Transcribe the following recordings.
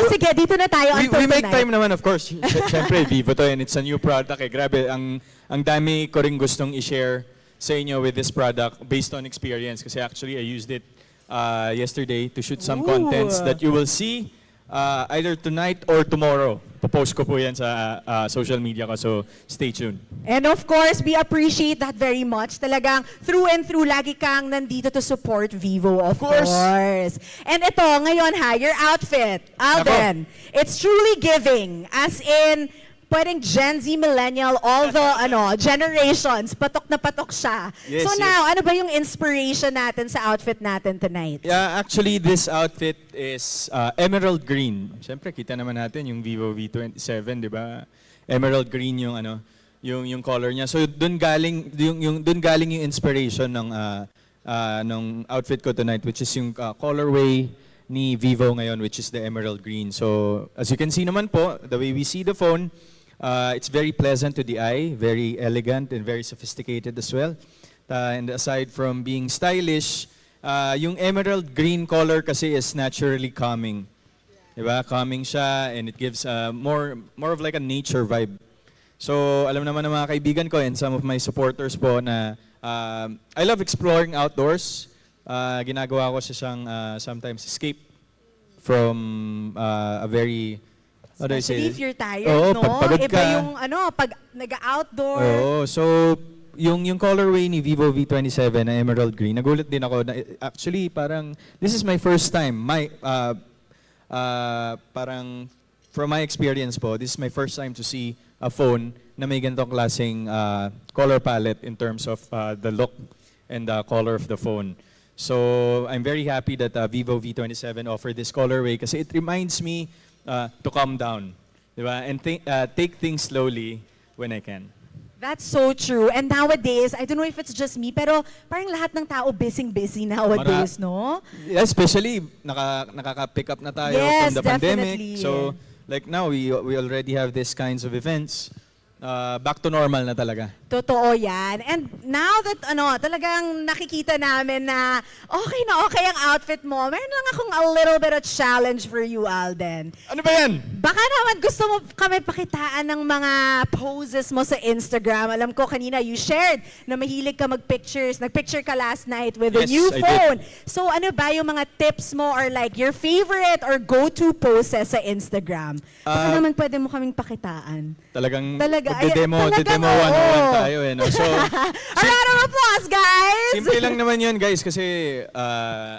Sige, dito na tayo until we make tonight. time naman, of course. Siyempre, Vivo to and it's a new product. Grabe, ang dami ko rin gustong i-share sa inyo with this product based on experience. Kasi actually, I used it yesterday to shoot some contents that you will see either tonight or tomorrow. Popost ko po yan sa social media ko, so stay tuned. And of course, we appreciate that very much. Talagang through and through, lagi kang nandito to support Vivo, of course. And ito, ngayon your outfit, Alden, it's truly giving. As in, pwedeng Gen Z, Millennial, all the generations, patok na patok siya. Yes, so now, ano ba yung inspiration natin sa outfit natin tonight? Yeah, actually, this outfit is emerald green. Siyempre, kita naman natin yung Vivo V27, di ba? Emerald green yung yung color niya. So doon galing yung inspiration ng outfit ko tonight, which is yung colorway ni Vivo ngayon, which is the emerald green. So as you can see naman po, the way we see the phone, it's very pleasant to the eye, very elegant and very sophisticated as well. And aside from being stylish, yung emerald green color kasi is naturally calming. Diba? Calming siya and it gives more of like a nature vibe. So alam naman ng mga kaibigan ko and some of my supporters po na I love exploring outdoors. Ginagawa ko siya siyang sometimes escape from a very Especially if you're tired, no? Pagpagod Iba ka. yung pag nag-outdoor. Oo, so yung colorway ni Vivo V27 na emerald green, nagulat din ako na actually parang this is my first time. Parang from my experience po, this is my first time to see a phone na may ganitong klaseng color palette in terms of the look and the color of the phone. So I'm very happy that Vivo V27 offered this colorway kasi it reminds me to calm down, diba? And take things slowly when I can. That's so true. And nowadays, I don't know if it's just me, pero parang lahat ng tao busy nowadays, no? Yeah, especially nakaka-pick up na tayo from the pandemic. So like now we already have these kinds of events. Back to normal na talaga. Totoo yan. And now that talagang nakikita namin na okay ang outfit mo, meron lang akong a little bit of challenge for you, Alden. Ano ba yan? Baka naman gusto mo kami pakitaan ng mga poses mo sa Instagram. Alam ko kanina you shared na mahilig ka mag-pictures. Nag-picture ka last night with a new phone. So ano ba yung mga tips mo or like your favorite or go-to poses sa Instagram? Baka naman pwede mo kaming pakitaan. Talaga Talaga, demo 101 tayo eh. No? So, a round of applause, guys! Simple lang naman yun, guys, kasi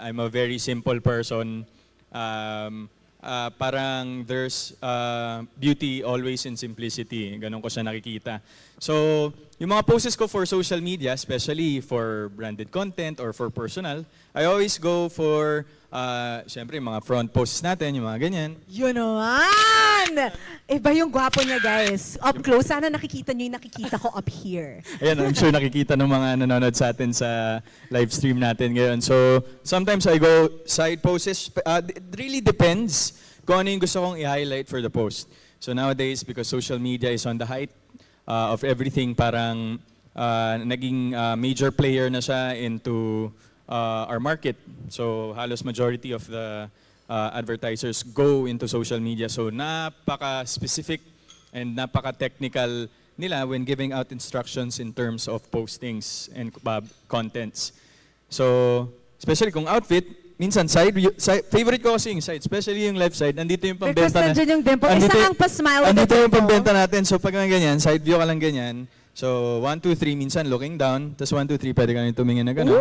I'm a very simple person. Parang there's beauty always in simplicity. Ganon ko siya nakikita. So, yung mga posts ko for social media, especially for branded content or for personal, I always go for, syempre, mga front posts natin, yung mga ganyan. Yun naman! Iba yung gwapo niya, guys. Up close, sana nakikita niyo yung nakikita ko up here. Ayan, I'm sure nakikita ng mga nanonood sa atin sa live stream natin ngayon. So, sometimes I go side poses. It really depends kung ano yung gusto kong i-highlight for the post. So nowadays, because social media is on the height of everything, parang naging major player na siya into our market. So halos majority of the advertisers go into social media. So napaka-specific and napaka-technical nila when giving out instructions in terms of postings and contents. So especially kung outfit, minsan favorite ko kasi yung side, especially yung left side, nandito yung pambenta Because nandiyan yung dimple. Isa kang pa-smile. Nandito yung pambenta natin. So pag ganyan, side view ka lang ganyan. So 1, 2, 3, minsan looking down. Tapos 1, 2, 3, pwede ka nang tumingin na gano'n.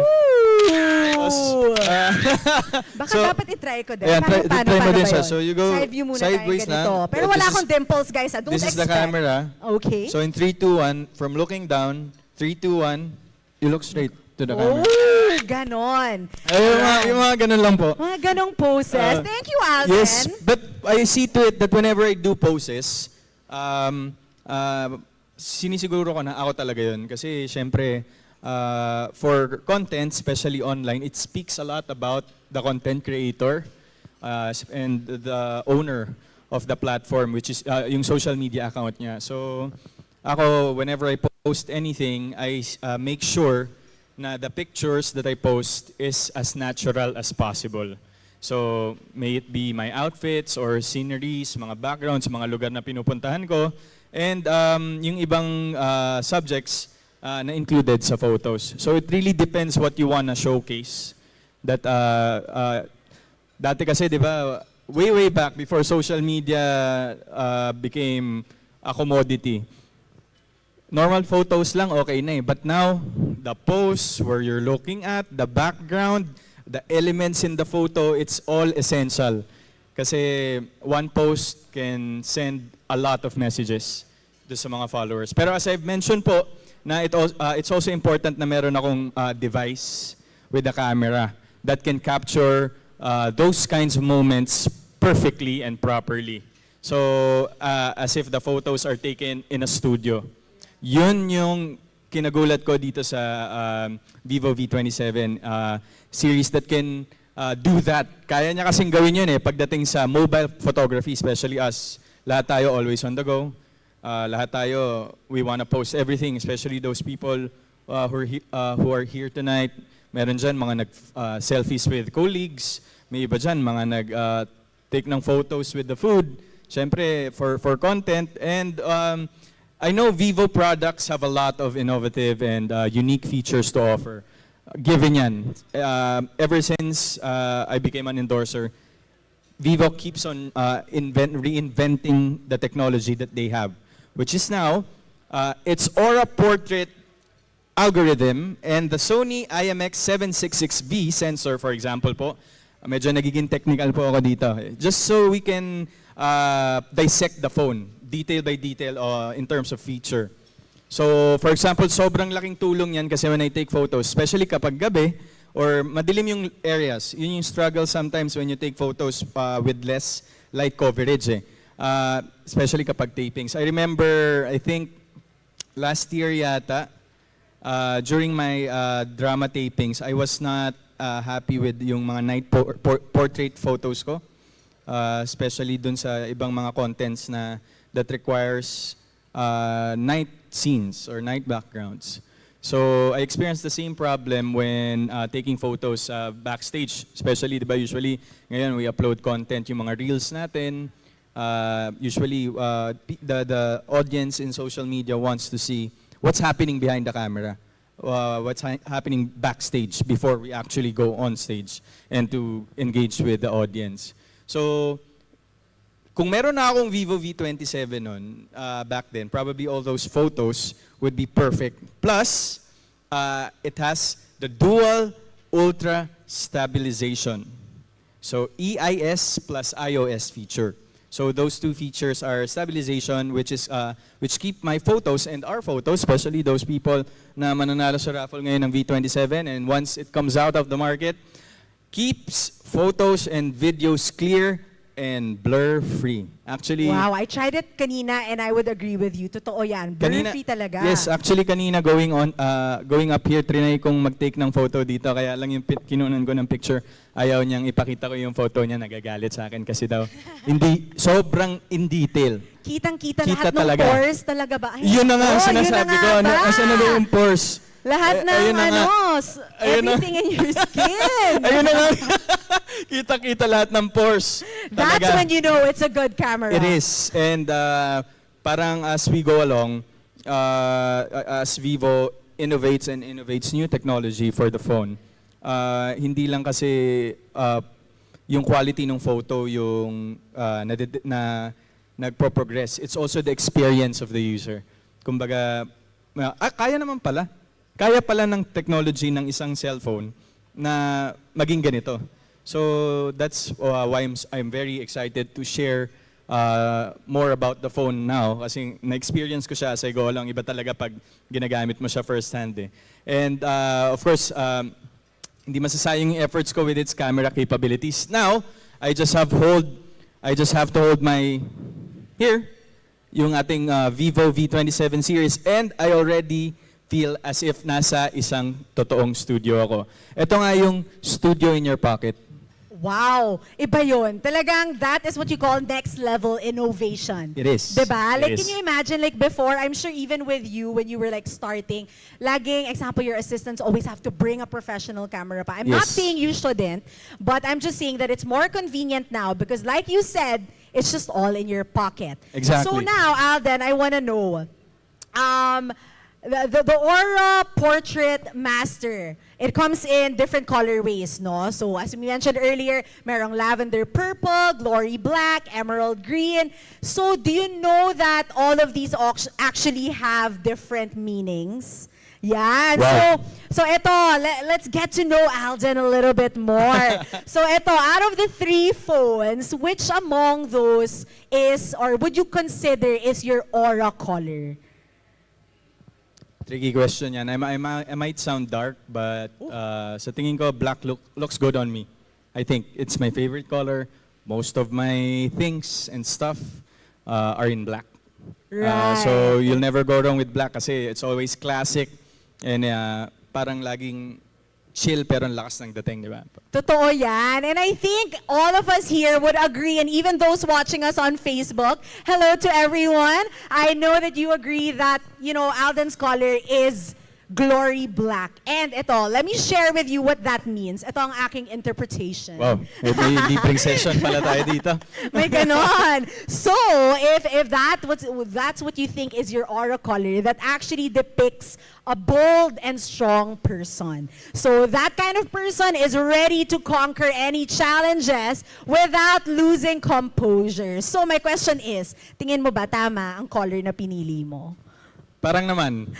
Baka dapat i-try ko din. Yeah, try mo din siya. So you go side view muna sideways tayo ganito. Pero wala akong dimples, guys. Don't this expect. This is the camera. Okay. So in 3, 2, 1, from looking down, 3, 2, 1, you look straight to the camera. Oh, ganon. Yung mga ganon lang po. Mga ganong poses. Thank you, Alden. Yes, but I see to it that whenever I do poses, sinisiguro ko na ako talaga yun. Kasi syempre, for content, especially online, it speaks a lot about the content creator and the owner of the platform, which is yung social media account niya. So ako, whenever I post anything, I make sure na the pictures that I post is as natural as possible. So, may it be my outfits or sceneries, mga backgrounds, mga lugar na pinupuntahan ko, and yung ibang subjects na included sa photos. So, it really depends what you wanna showcase. That, dati kasi, di ba, way back before social media became a commodity, normal photos lang, okay na eh. But now, the pose, where you're looking at, the background, the elements in the photo, it's all essential. Kasi one post can send a lot of messages do sa mga followers. Pero as I've mentioned po, na it's also important na meron akong device with a camera that can capture those kinds of moments perfectly and properly. So, as if the photos are taken in a studio. Yun yung kinagulat ko dito sa Vivo V27 series that can do that. Kaya niya kasing gawin yun eh, pagdating sa mobile photography, especially us. Lahat tayo always on the go. Lahat tayo, we wanna post everything, especially those people who are here tonight. Meron dyan mga nag-selfies with colleagues. May iba dyan mga nag-take ng photos with the food. Siyempre, for content. And I know Vivo products have a lot of innovative and unique features to offer. Given yan, ever since I became an endorser, Vivo keeps on reinventing the technology that they have, which is now its Aura Portrait algorithm and the Sony IMX766V sensor, for example po. Medyo nagiging technical po ako dito. Just so we can dissect the phone, detail by detail in terms of feature. So, for example, sobrang laking tulong yan kasi when I take photos, especially kapag gabi or madilim yung areas, yun yung struggle sometimes when you take photos with less light coverage eh. Especially kapag tapings. I remember, I think, last year yata, during my drama tapings, I was not happy with yung mga night portrait photos ko. Especially dun sa ibang mga contents na that requires night scenes or night backgrounds. So I experienced the same problem when taking photos backstage. Especially, di ba, usually ngayon we upload content, yung mga reels natin. Usually the audience in social media wants to see what's happening behind the camera. What's happening backstage before we actually go on stage and to engage with the audience. So, kung meron na akong Vivo V27 nun, back then, probably all those photos would be perfect. Plus, it has the dual ultra stabilization. So, EIS plus iOS feature. So those two features are stabilization, which keep my photos and our photos, especially those people na mananalo sa raffle ngayon ng V27, and once it comes out of the market, keeps photos and videos clear and blur-free. Actually, wow, I tried it kanina and I would agree with you. Totoo yan. Blur-free talaga. Yes, actually kanina going up here, trinay kong mag-take ng photo dito, kaya lang yung kinunan ko ng picture, ayaw niyang ipakita ko yung photo niya, nagagalit sa akin kasi daw, hindi, sobrang in detail. Kitang-kita Kita lahat talaga. ng pores talaga ba? Ay, Yun na nga ang sinasabi ko. Asan na ba yung pores? Lahat ng everything in your skin. Ayun na nga. Kita-kita lahat ng pores. That's Talaga. when you know it's a good camera. It is. And parang as we go along, as Vivo innovates new technology for the phone, hindi lang kasi yung quality ng photo yung na nagpo-progress. It's also the experience of the user. Kumbaga, kaya naman pala. Kaya pala ng technology ng isang cellphone na maging ganito. So that's why I'm very excited to share more about the phone now. Kasi na-experience ko siya as I go along. Iba talaga pag ginagamit mo siya first hand eh. And of course, hindi masasayang yung efforts ko with its camera capabilities. Now, I just have to hold my here yung ating Vivo V27 series, and I already feel as if nasa isang totoong studio ako. Ito nga yung studio in your pocket. Wow, iba yun. Talagang that is what you call next level innovation. It is. Diba? It Like, is. can you imagine, like before, I'm sure even with you, when you were like starting, laging, example, your assistants always have to bring a professional camera pa. I'm not Yes. saying you shouldn't, but I'm just saying that it's more convenient now because like you said, it's just all in your pocket. Exactly. So now, Alden, I want to know, the Aura Portrait Master, it comes in different colorways, no? So as we mentioned earlier, merong lavender purple, glory black, emerald green. So do you know that all of these actually have different meanings? Yeah. Wow. So ito, let's get to know Alden a little bit more. So ito, out of the 3 phones, which among those is, or would you consider is your aura color? Tricky question yan. I might sound dark, but sa tingin ko, black looks good on me. I think it's my favorite color. Most of my things and stuff are in black. Right. So you'll never go wrong with black kasi it's always classic and parang laging chill pero ang lakas ng dating, di ba? Totoo yan. And I think all of us here would agree, and even those watching us on Facebook, hello to everyone. I know that you agree that, you know, Alden's color is glory black. And ito, let me share with you what that means. Ito ang aking interpretation. Wow, may libreng session pala tayo dito. May ganon. So, if that's what you think is your aura color, that actually depicts a bold and strong person. So that kind of person is ready to conquer any challenges without losing composure. So my question is, tingin mo ba tama ang color na pinili mo? Parang naman.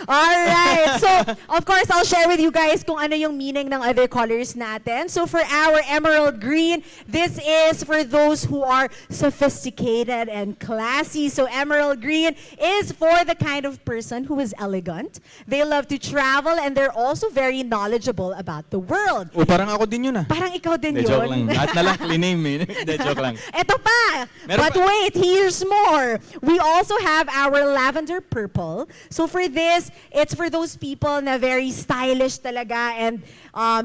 Alright. So, of course, I'll share with you guys kung ano yung meaning ng other colors natin. So, for our emerald green, this is for those who are sophisticated and classy. So, emerald green is for the kind of person who is elegant. They love to travel and they're also very knowledgeable about the world. O, parang ako din yun ah. Parang ikaw din Hindi, yun. joke lang. Lahat na lang, clean-name eh. Hindi, joke lang. Eto pa! Meron But pa. wait, here's more. We also have our lavender purple. So for this, it's for those people na very stylish talaga, and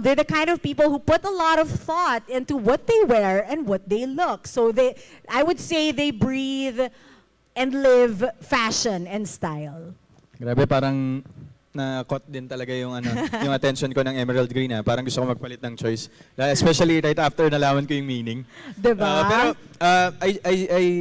they're the kind of people who put a lot of thought into what they wear and what they look. So I would say they breathe and live fashion and style. Grabe, parang na-caught din talaga yung yung attention ko ng emerald green ah. Parang gusto ko magpalit ng choice. Especially right after nalaman ko yung meaning. Diba? Pero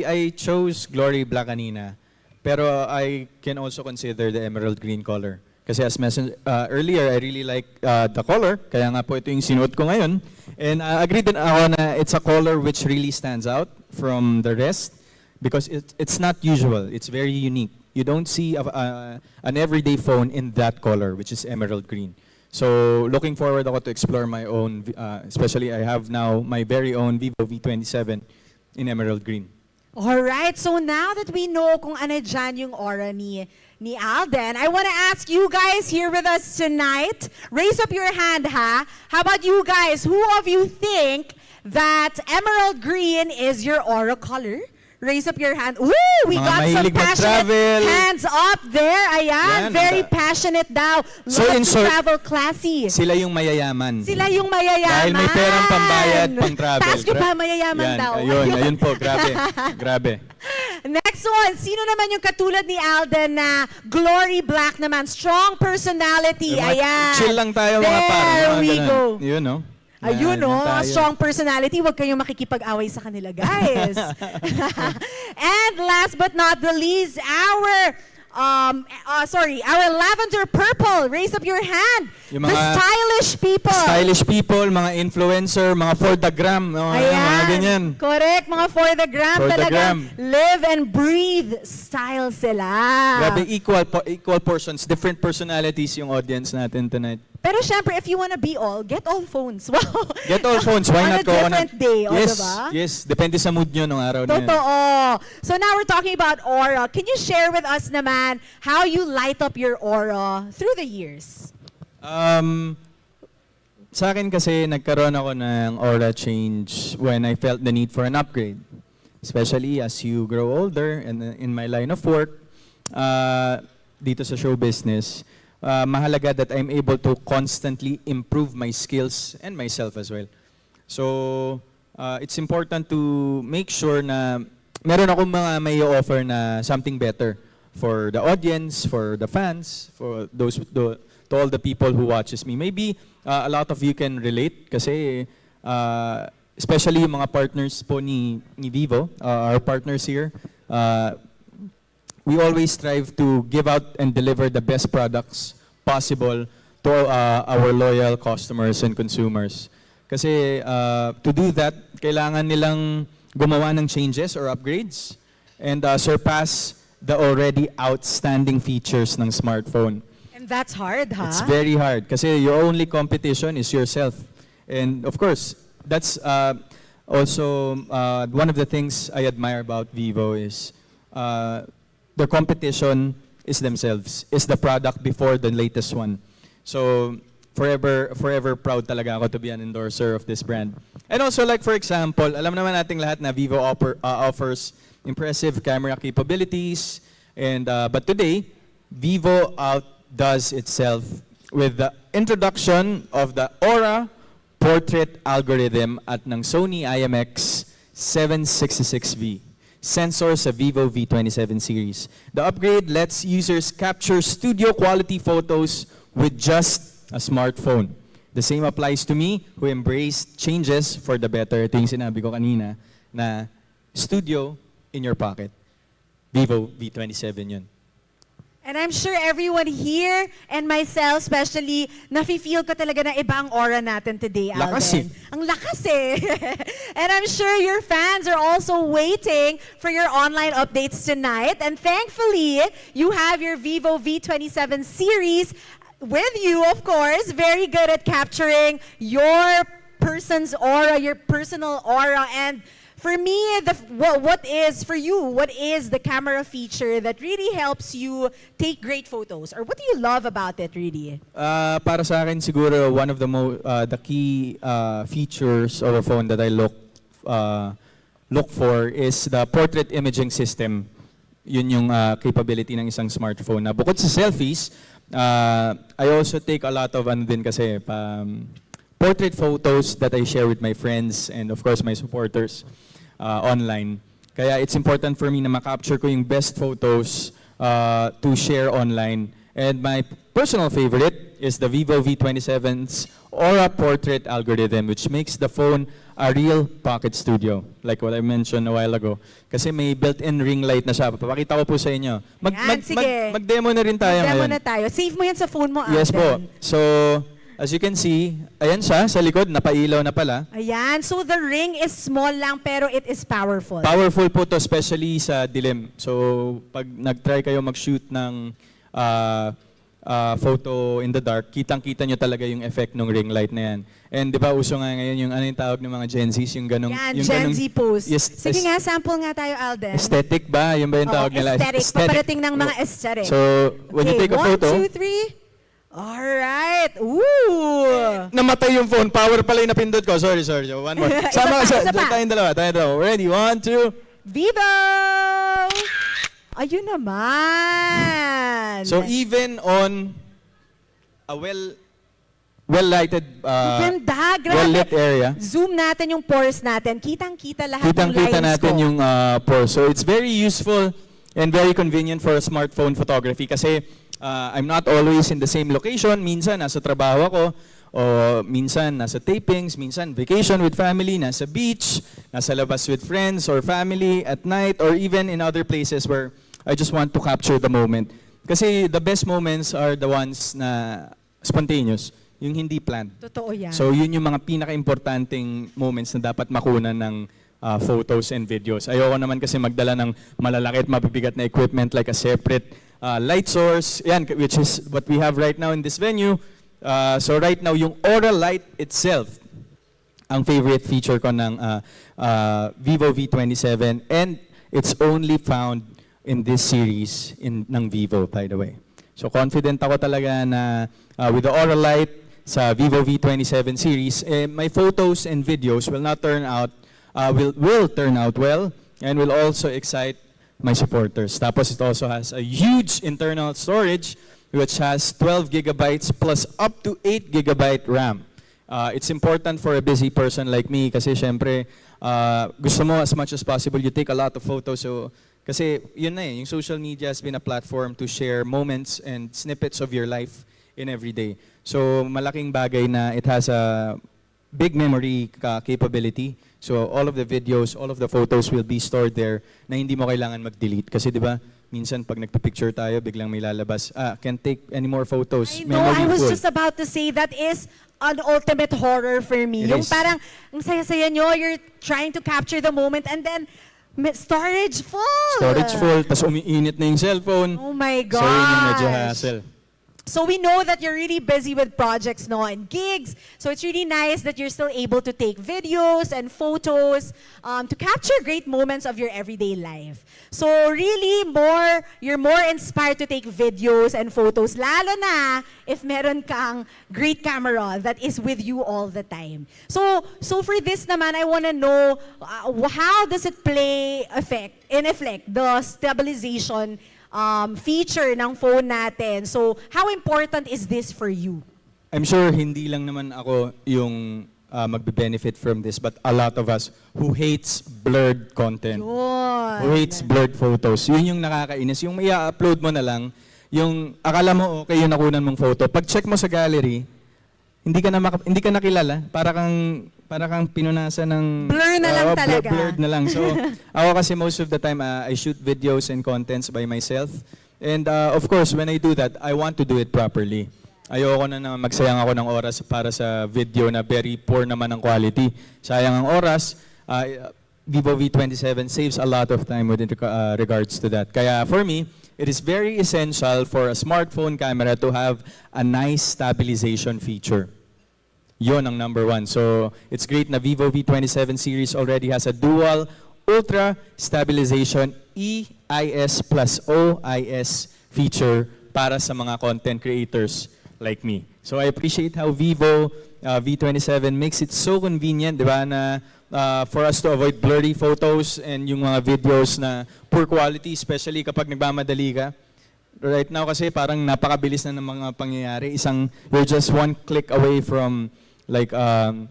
I chose glory black kanina. Pero I can also consider the emerald green color. Kasi as mentioned earlier, I really like the color. Kaya nga po ito yung sinuot ko ngayon. And agree din ako na it's a color which really stands out from the rest because it's not usual. It's very unique. You don't see an everyday phone in that color, which is emerald green. So looking forward ako to explore my own, especially I have now my very own Vivo V27 in emerald green. Alright, so now that we know kung ano dyan yung aura ni Alden, I want to ask you guys here with us tonight, raise up your hand ha. How about you guys? Who of you think that emerald green is your aura color? Raise up your hand. Ooh, we Mga got some mahilig passionate mag-travel. hands up there. Ayan, Yan, very anda. passionate daw. So, Love in to short, travel classy. Sila yung mayayaman. Sila yung mayayaman. Dahil may perang pambayad, pang travel. Taas nyo pa, mayayaman Yan, daw. ayun po, grabe. Grabe. Next one, sino naman yung katulad ni Alden na glory black naman, strong personality. Yung mga Ayan. chill lang tayo mga par. There mga we ganun. go. Yun, no? Ayun, Yan, no? yan tayo. Strong personality. Huwag kayong makikipag-away sa kanila, guys. And last but not the least, our lavender purple. Raise up your hand. Yung The mga stylish people. Stylish people, mga influencer, mga for the gram, mga ganyan. Correct, mga for the gram. For the Talagang gram. live and breathe style sila. Grabe, equal portions, different personalities yung audience natin tonight. Pero syempre, if you wanna be all, get all phones. Wow. Get all phones, why On not a go on different day, o, yes, diba? yes, depende sa mood nyo nung araw na yan. Totoo. So now we're talking about aura. Can you share with us naman how you light up your aura through the years? Sa akin kasi nagkaroon ako ng aura change when I felt the need for an upgrade. Especially as you grow older and in my line of work, dito sa show business, mahalaga that I'm able to constantly improve my skills and myself as well. So, it's important to make sure na meron akong mga may offer na something better for the audience, for the fans, for to all the people who watches me. Maybe a lot of you can relate kasi especially yung mga partners po ni Vivo, our partners here, we always strive to give out and deliver the best products possible to our loyal customers and consumers. Kasi to do that, kailangan nilang gumawa ng changes or upgrades and surpass the already outstanding features ng smartphone. And that's hard, ha? It's very hard kasi your only competition is yourself. And of course, that's also one of the things I admire about Vivo is their competition is themselves, is the product before the latest one. So forever proud talaga ako to be an endorser of this brand. And also like for example, alam naman nating lahat na Vivo offers impressive camera capabilities, and but today Vivo outdoes itself with the introduction of the Aura portrait algorithm at ng Sony IMX766V sensor sa Vivo V27 series. The upgrade lets users capture studio quality photos with just a smartphone. The same applies to me who embraced changes for the better. Ito yung sinabi ko kanina na studio in your pocket. Vivo V27 yun. And I'm sure everyone here and myself especially, nafe-feel ko talaga na iba ang aura natin today, Alden. Lakas eh. Ang lakas eh. And I'm sure your fans are also waiting for your online updates tonight. And thankfully, you have your Vivo V27 series with you, of course, very good at capturing your person's aura, your personal aura. And for me, what is the camera feature that really helps you take great photos? Or what do you love about it, really? Para sa akin siguro one of the key features of a phone that I look for is the portrait imaging system. Yun yung capability ng isang smartphone. Na bukod sa selfies, I also take a lot of portrait photos that I share with my friends and of course my supporters online. Kaya it's important for me na ma-capture ko yung best photos to share online. And my personal favorite is the Vivo V27's Aura Portrait algorithm, which makes the phone a real pocket studio, like what I mentioned a while ago. Kasi may built-in ring light na siya. Papakita ko po sa inyo. Mag-demo na rin tayo ngayon. Mag-demo na tayo. Save mo yan sa phone mo, Alden. Yes po. So, as you can see, ayan siya sa likod, napailaw na pala. Ayan. So the ring is small lang pero it is powerful. Powerful po to, especially sa dilim. So, pag nag-try kayo mag-shoot ng photo in the dark, kitang-kita nyo talaga yung effect ng ring light na yan. And di ba uso nga ngayon yung ano yung tawag ng mga Gen Zs, yung ganong... Yan, Gen Z pose. Yes, sige nga, sample nga tayo, Alden. Aesthetic ba? Yung ba yung tawag nila? Aesthetic. Paparating ng mga aesthetic. So, when you take a photo... 1, 2, 3. Alright. Ooh! Namatay yung phone. Power pala yung napindot ko. Sorry. One more. Sama ka. Tayong dalawa. Ready? 1, 2. Vivo! Ayun naman. So even on a well-lighted, ganda, grabe. well-lit area, zoom natin yung pores natin. Kitang-kita lahat ng lines kitang-kita natin ko. yung pores. So it's very useful and very convenient for smartphone photography kasi I'm not always in the same location. Minsan nasa trabaho ako, o minsan nasa tapings, minsan vacation with family, nasa beach, nasa labas with friends or family at night, or even in other places where I just want to capture the moment. Kasi the best moments are the ones na spontaneous, yung hindi planned. Totoo yan. So yun yung mga pinaka-importanting moments na dapat makunan ng photos and videos. Ayoko naman kasi magdala ng malalaki at mabibigat na equipment like a separate light source, yan, which is what we have right now in this venue. So right now, yung Aura light itself, ang favorite feature ko ng Vivo V27, and it's only found in this series ng Vivo, by the way. So confident ako talaga na with the Aura light sa Vivo V27 series, my photos and videos will turn out well, and will also excite my supporters. Tapos it also has a huge internal storage which has 12 gigabytes plus up to 8 gigabyte RAM. It's important for a busy person like me kasi syempre, gusto mo as much as possible, you take a lot of photos. So, kasi yun na yung social media has been a platform to share moments and snippets of your life in every day. So, malaking bagay na it has a big memory capability. So, all of the videos, all of the photos will be stored there na hindi mo kailangan mag-delete. Kasi di ba, minsan pag nagpa-picture tayo, biglang may lalabas, can't take any more photos. I know, I was just about to say that is an ultimate horror for me. It Yung is. parang, ang saya-saya nyo, you're trying to capture the moment and then storage full. Storage full, tas umiinit na yung cellphone. Oh my So, yun yung medyo gosh. hassle. So we know that you're really busy with projects no and gigs. So it's really nice that you're still able to take videos and photos to capture great moments of your everyday life. So really you're more inspired to take videos and photos lalo na if meron kang great camera that is with you all the time. So for this naman, I want to know how does it affect the stabilization feature ng phone natin. So, how important is this for you? I'm sure hindi lang naman ako yung magbe-benefit from this, but a lot of us who hates blurred content. Yun. Who hates blurred photos. Yun yung nakakainis. Yung i-upload mo na lang, yung akala mo okay yung nakunan mong photo. Pag check mo sa gallery, hindi ka nakilala. Para kang pinunasan ng Blur na lang talaga. Blurred na lang. So, ako kasi most of the time I shoot videos and contents by myself. And of course, when I do that, I want to do it properly. Ayoko na magsayang ako ng oras para sa video na very poor naman ang quality. Sayang ang oras. Vivo V27 saves a lot of time with regards to that. Kaya for me, it is very essential for a smartphone camera to have a nice stabilization feature. Yon ang number one. So, it's great na Vivo V27 series already has a dual ultra stabilization EIS plus OIS feature para sa mga content creators like me. So, I appreciate how Vivo V27 makes it so convenient, di ba, na for us to avoid blurry photos and yung mga videos na poor quality, especially kapag nagmamadali ka. Right now kasi parang napakabilis na ng mga pangyayari. You're just one click away from like an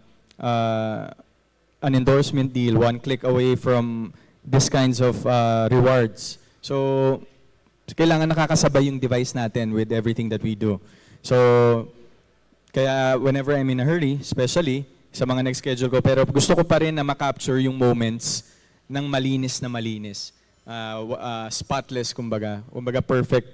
endorsement deal, one click away from these kinds of rewards. So, kailangan nakakasabay yung device natin with everything that we do. So, kaya whenever I'm in a hurry, especially sa mga nag-schedule ko, pero gusto ko pa rin na makapture yung moments ng malinis na malinis. Spotless, kumbaga perfect,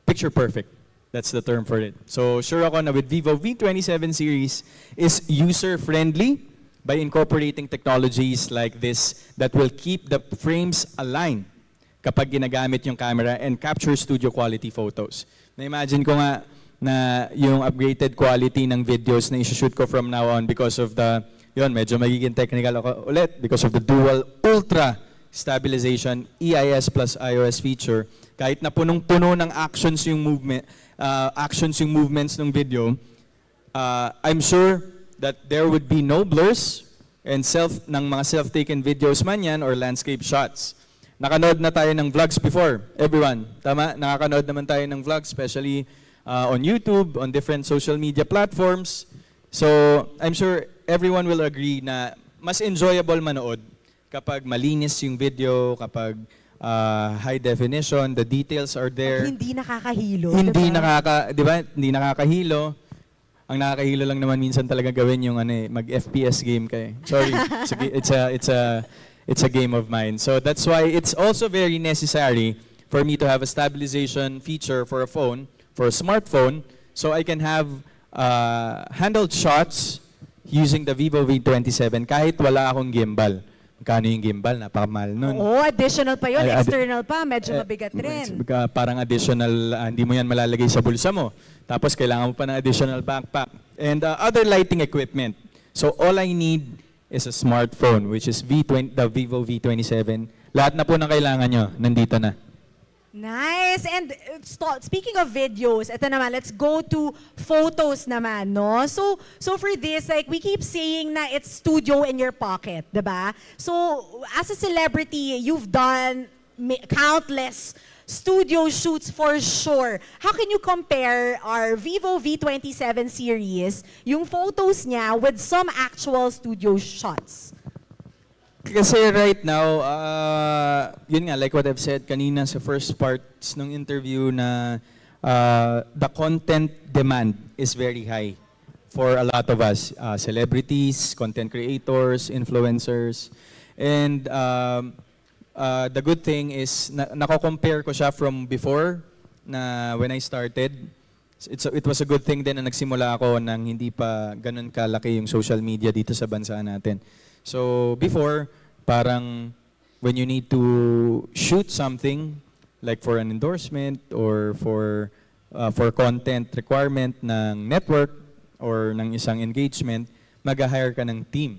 picture perfect. That's the term for it. So sure ako na with Vivo V27 series is user-friendly by incorporating technologies like this that will keep the frames aligned kapag ginagamit yung camera and capture studio quality photos. Na-imagine ko nga na yung upgraded quality ng videos na i-shoot ko from now on because of medyo magiging technical ako ulit, because of the dual ultra stabilization EIS plus iOS feature. Kahit na punong-puno ng actions yung movements ng video, I'm sure that there would be no blurs and ng mga self-taken videos man yan or landscape shots. Nakanood na tayo ng vlogs before, everyone. Tama? Nakakanood naman tayo ng vlogs, especially on YouTube, on different social media platforms. So, I'm sure everyone will agree na mas enjoyable manood kapag malinis yung video, kapag high definition, the details are there. At hindi nakakahilo. Di ba? Hindi nakakahilo. Ang nakakahilo lang naman minsan talaga gawin yung mag-FPS game kayo. Sorry. It's a game of mine. So that's why it's also very necessary for me to have a stabilization feature for a phone, for a smartphone, so I can have handled shots using the Vivo V27 kahit wala akong gimbal. Kano yung gimbal? Napakamahal nun. Oo, additional pa yun. External pa. Medyo mabigat rin. Parang additional, hindi mo yan malalagay sa bulsa mo. Tapos kailangan mo pa ng additional backpack. And other lighting equipment. So all I need is a smartphone, which is the Vivo V27. Lahat na po ng kailangan nyo, nandito na. Nice. And speaking of videos, ito naman, let's go to photos naman, no? So for this, like we keep saying na it's studio in your pocket, diba? So as a celebrity, you've done countless studio shoots for sure. How can you compare our Vivo V27 series, yung photos niya, with some actual studio shots? Kasi right now, yun nga, like what I've said kanina sa first parts ng interview na the content demand is very high for a lot of us, celebrities, content creators, influencers. And the good thing is, nako-compare ko siya from before, na when I started. It was a good thing din na nagsimula ako nang hindi pa ganun kalaki yung social media dito sa bansa natin. So before, parang when you need to shoot something, like for an endorsement or for content requirement ng network or ng isang engagement, mag-hire ka ng team.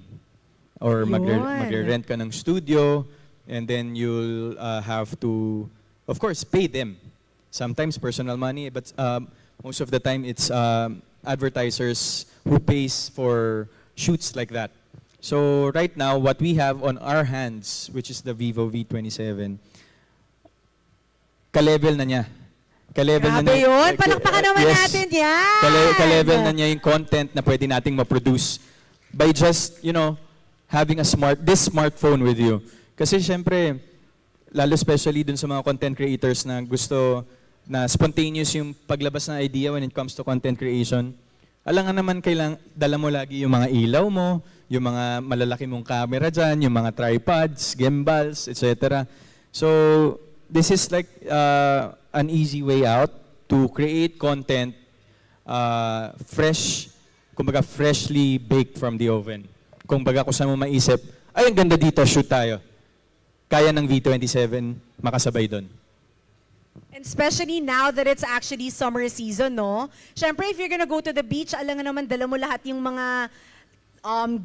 Or magre-rent ka ng studio, and then you'll have to, of course, pay them. Sometimes personal money, but most of the time it's advertisers who pays for shoots like that. So right now, what we have on our hands, which is the Vivo V27, ka-level na niya. Ka-level na Grabe niya. yun! Palakpakan naman natin yan! Ka-level na niya yung content na pwede nating ma-produce by just, having this smartphone with you. Kasi syempre, lalo especially dun sa mga content creators na gusto na spontaneous yung paglabas ng idea when it comes to content creation. Alam nga naman, dala mo lagi yung mga ilaw mo, yung mga malalaki mong camera dyan, yung mga tripods, gimbals, etc. So, this is like an easy way out to create content kumbaga freshly baked from the oven. Kumbaga kung saan mo maisip, ay ang ganda dito, shoot tayo. Kaya ng V27 makasabay doon. And especially now that it's actually summer season, no? Siyempre, if you're gonna go to the beach, alam nga naman, dala mo lahat yung mga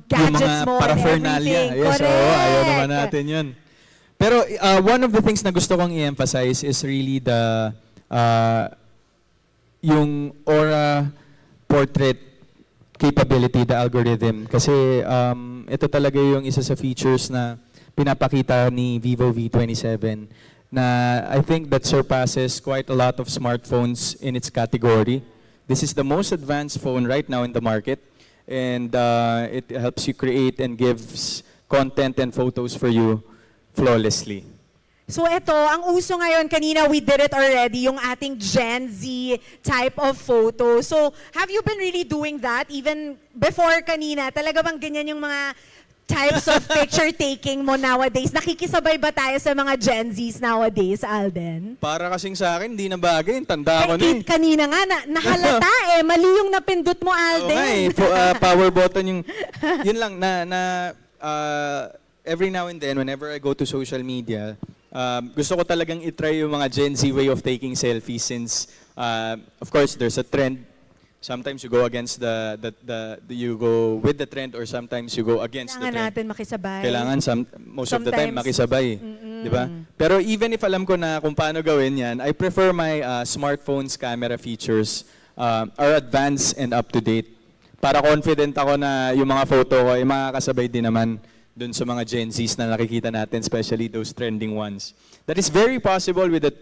gadgets mo and everything. Yes, ayaw naman natin yun. Pero one of the things na gusto kong i-emphasize is really yung aura portrait capability, the algorithm. Kasi ito talaga yung isa sa features na pinapakita ni Vivo V27 na I think that surpasses quite a lot of smartphones in its category. This is the most advanced phone right now in the market, and it helps you create and gives content and photos for you flawlessly. So ito, ang uso ngayon, kanina we did it already, yung ating Gen Z type of photo. So have you been really doing that even before kanina? Talaga bang ganyan yung mga types of picture taking mo nowadays? Nakikisabay ba tayo sa mga Gen Zs nowadays, Alden? Para kasing sa akin, hindi na bagay. Tanda ko na eh. Kanina nga, nahalata mali yung napindot mo, Alden. Power button yung, yun lang, every now and then, whenever I go to social media, gusto ko talagang itry yung mga Gen Z way of taking selfies since, of course, there's a trend. Sometimes you go against you go with the trend, or sometimes you go against the trend. Kailangan natin makisabay. Kailangan most of the time makisabay. Di ba? Pero even if alam ko na kung paano gawin yan, I prefer my smartphone's camera features are advanced and up-to-date. Para confident ako na yung mga photo ko ay makakasabay din naman dun sa mga Gen Zs na nakikita natin, especially those trending ones. That is very possible with the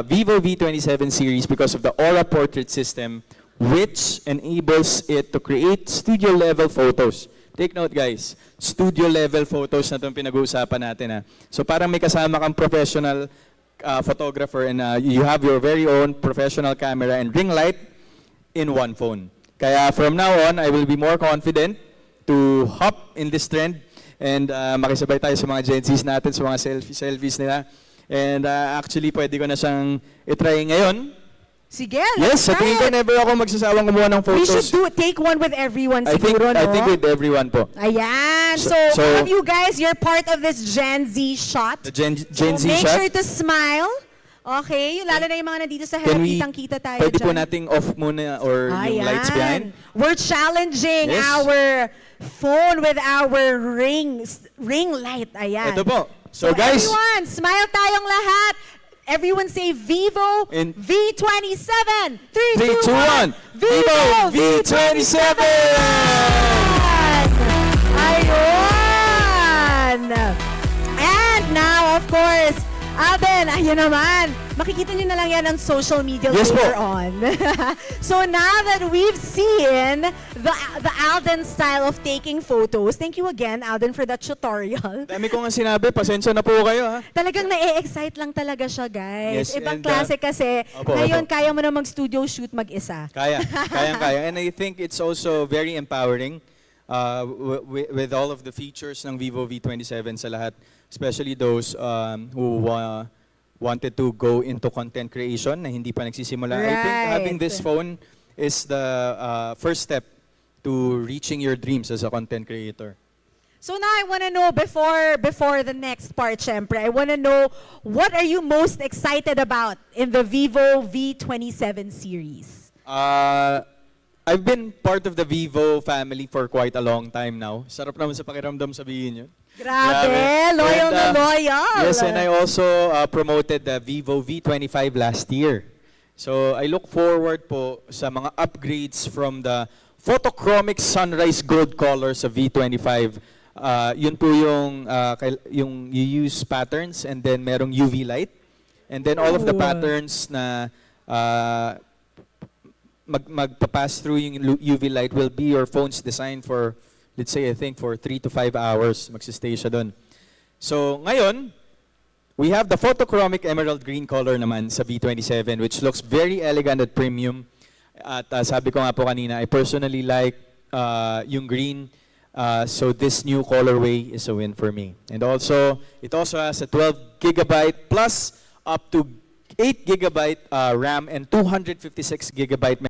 Vivo V27 series because of the Aura Portrait System, which enables it to create studio-level photos. Take note, guys, studio-level photos na itong pinag-uusapan natin. So parang may kasama kang professional photographer and you have your very own professional camera and ring light in one phone. Kaya from now on, I will be more confident to hop in this trend and makisabay tayo sa mga Gen Zs natin, sa mga selfies nila. And actually, pwede ko na siyang itry ngayon. Sige, yes, sa tingin ko never ako magsasawang kumuha ng photos. We should take one with everyone siguro, no? I think with everyone po. Ayan. So all of you guys, you're part of this Gen Z shot. The Gen Z shot. Make sure to smile. Okay? Lalo na yung mga nandito sa harap, kitang-kita tayo pwede dyan. po nating off muna or yung lights behind. We're challenging our phone with our ring light. Ayan. Ito po. So guys, everyone, smile tayong lahat. Everyone say Vivo V27. 3, 2, 1. Vivo V27! Ayun! And now, of course, Alden, ayun naman. Makikita nyo na lang yan on social media Yes, later po. on. So now that we've seen the Alden style of taking photos, thank you again, Alden, for that tutorial. Dami ko nga sinabi, pasensya na po kayo ha. Talagang na-excite lang talaga siya, guys. Yes, Ibang and, klase kasi, opo, ngayon opo. kaya mo na mag-studio shoot mag-isa. Kaya. And I think it's also very empowering with all of the features ng Vivo V27 sa lahat, especially those who wanted to go into content creation na hindi pa nagsisimula. I think having this phone is the first step to reaching your dreams as a content creator. So now I want to know, before the next part, syempre, I want to know, what are you most excited about in the Vivo V27 series? I've been part of the Vivo family for quite a long time now. Sarap naman sa pakiramdam sabihin yun. Grabe, loyal And, na loyal. Yes, and I also promoted the Vivo V25 last year. So I look forward po sa mga upgrades from the photochromic sunrise gold colors of V25. Yun po yung you use patterns and then merong UV light. And then all of the patterns na magpapass through yung UV light will be your phone's designed for, let's say, I think for 3 to 5 hours, magsistay siya doon. So, ngayon, we have the photochromic emerald green color naman sa V27, which looks very elegant at premium. At sabi ko nga po kanina, I personally like yung green, so this new colorway is a win for me. And also, it also has a 12 gigabyte plus up to 8 gigabyte RAM and 256 gigabyte